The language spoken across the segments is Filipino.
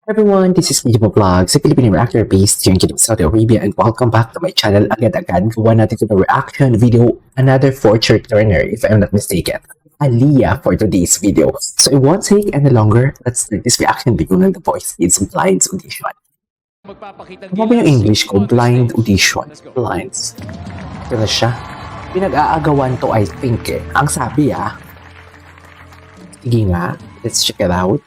Everyone, this is Nijo Vlogs, a Filipino reactor based here in Kingdom, Saudi Arabia, and welcome back to my channel. Agad-agad, gawa natin ito na reaction video, another fortune turner, if I'm not mistaken. Aliyah for today's video. So it won't take any longer. Let's start this reaction video ng The Voice Kids Blind Audition. Ano ba yung English ko? Blind Audition. Blinds. Ito na siya. Pinag-aagawan to, I think eh. Ang sabi Sige nga, let's check it out.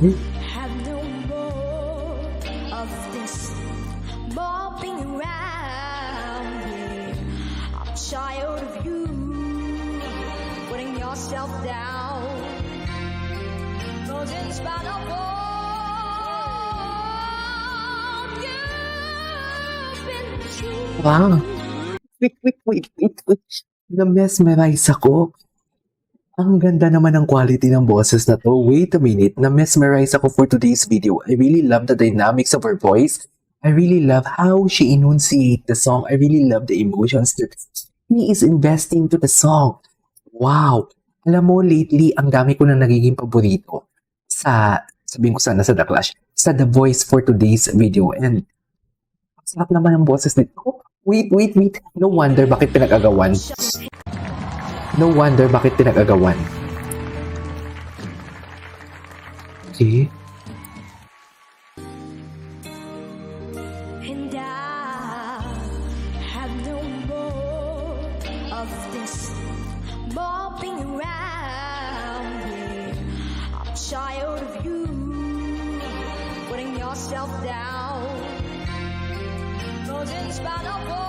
Have no more of this bopping around. Yeah. I'm tired of you putting yourself down. 'Cause in spite of all you've been through. Wow. Wait. Na-mesmerize ako. Ang ganda naman ng quality ng boses na to. Wait a minute, na-mesmerize ako for today's video. I really love the dynamics of her voice. I really love how she enunciates the song. I really love the emotions that he is investing to the song. Wow! Alam mo, lately, ang dami ko na nagiging paborito sabihin ko sana sa The Clash, sa The Voice for today's video. And, sarap naman ang boses nito. Wait. No wonder bakit pinag-agawan. Okay. And I have no more of this bopping around. Yeah. I'm tired of you putting yourself down. 'Cause in spite of all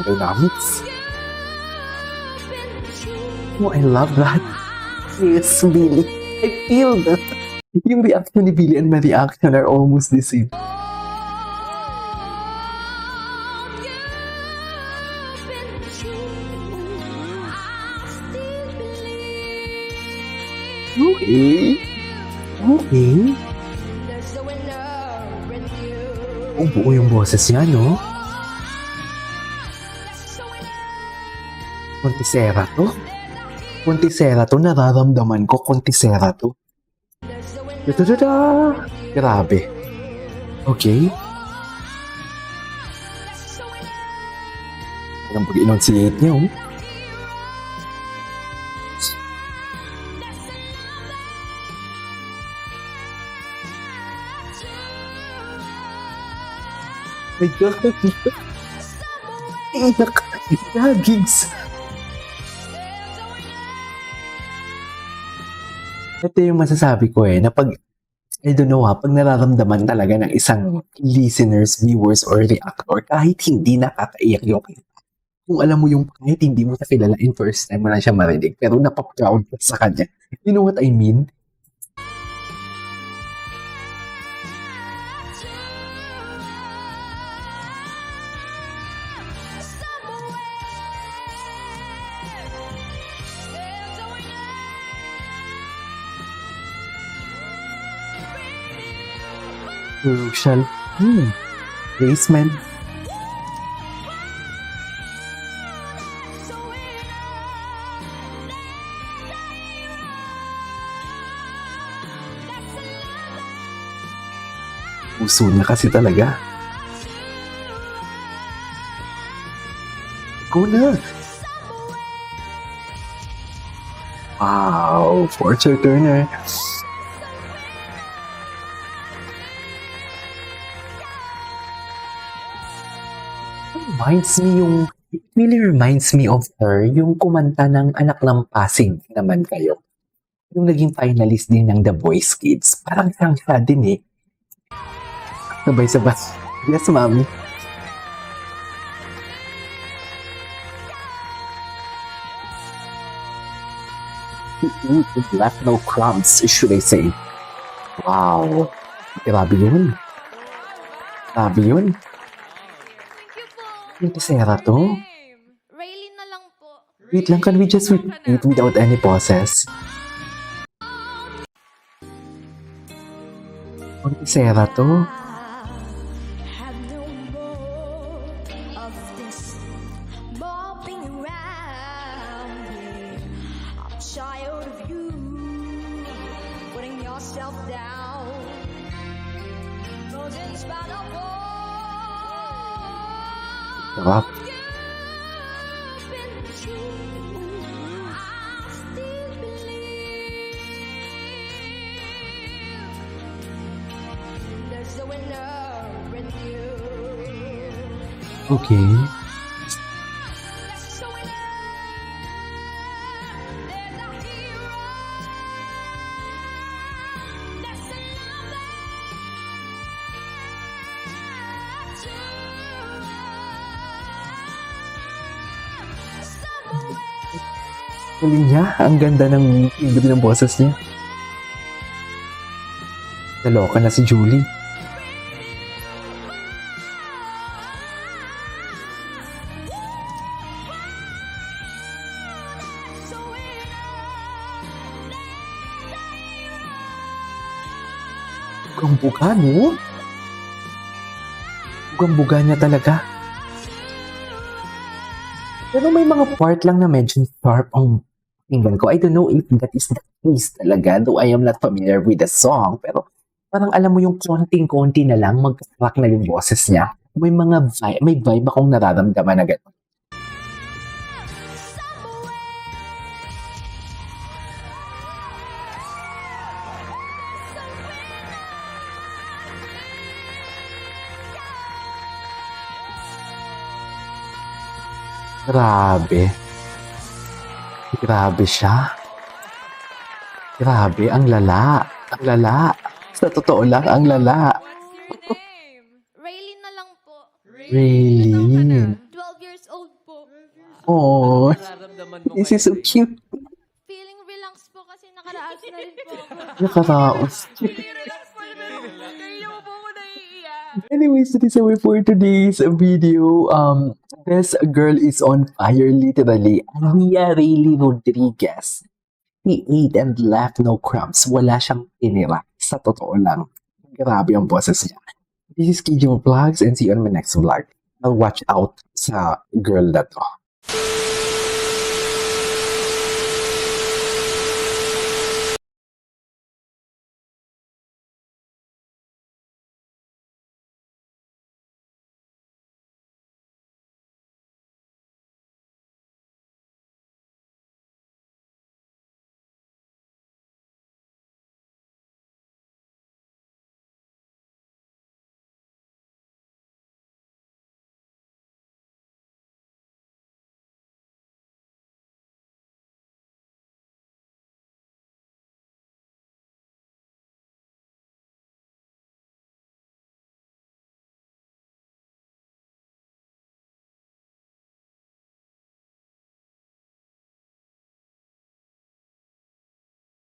Dynamics. you've been through. Oh, I love that. Yes, Billy. I feel that. Yung reaction ni Billy and my reaction are almost the same. Okay. Oh, buo yung boses niya, no? Kontisera to, nararamdaman ko, kontisera to. Grabe. Okay. Ang pag-enunciate niya, oh. My God. Iyak. Gigs. Ito yung masasabi ko na pag, I don't know pag nararamdaman talaga ng isang listeners, viewers, or reactor, kahit hindi nakakaiyak yung kung alam mo yung kahit hindi mo siya kilala in first time mo na siya marinig, pero napaproud ka sa kanya. You know what I mean? Crucial. Basement. Puso niya kasi talaga. Go na. Wow, fortune turner. It really reminds me of her, yung kumanta ng Anak ng Pasig naman kayo. Yung naging finalist din ng The Voice Kids. Parang siyang siya din Sabay-sabay. Yes, mami. Left no crumbs, should I say. Wow. Grabe yun. Yung tisera to? Raylene na lang po. Wait lang, can we just repeat without any pauses? Yung tisera to? Have no more of this bopping around. Yeah. I'm down. 'Cause in spite of all Sarap. you've been through, I still believe there's a winner in you. Okay. There's a winner. There's a hero. There's a lover to somewhere. Galing niya. Ang ganda ng timbre ng boses niya. Naloka na si Julie. Bugang-buga, no? Bugang-buga niya talaga. Pero may mga part lang na medyo sharp ang tingnan ko. I don't know if that is the case talaga, though I am not familiar with the song. Pero parang alam mo yung konting-konti na lang, mag-crack na yung boses niya. May mga vibe, may vibe akong nararamdaman na gano'n. Grabe. Grabe siya. Grabe, ang lala. Ang lala. Sa totoo lang, ang lala. What's your name? Raylene na lang po. Raylene. 12 years old po. Oh, Nararamdaman mo this is so cute. Feeling relaxed po kasi nakaraas na rin po ako. Nakaraos. Relax po naman po. Kaya mo po ako naiiyak. Anyways, that is it for today's video. This girl is on fire, literally. Ania Rayleigh Rodriguez. He ate and left no crumbs. Wala siyang tinira. Sa totoo lang. Grabe ang boses niya. This is KJ Vlogs and see you on my next vlog. I'll watch out sa girl na to.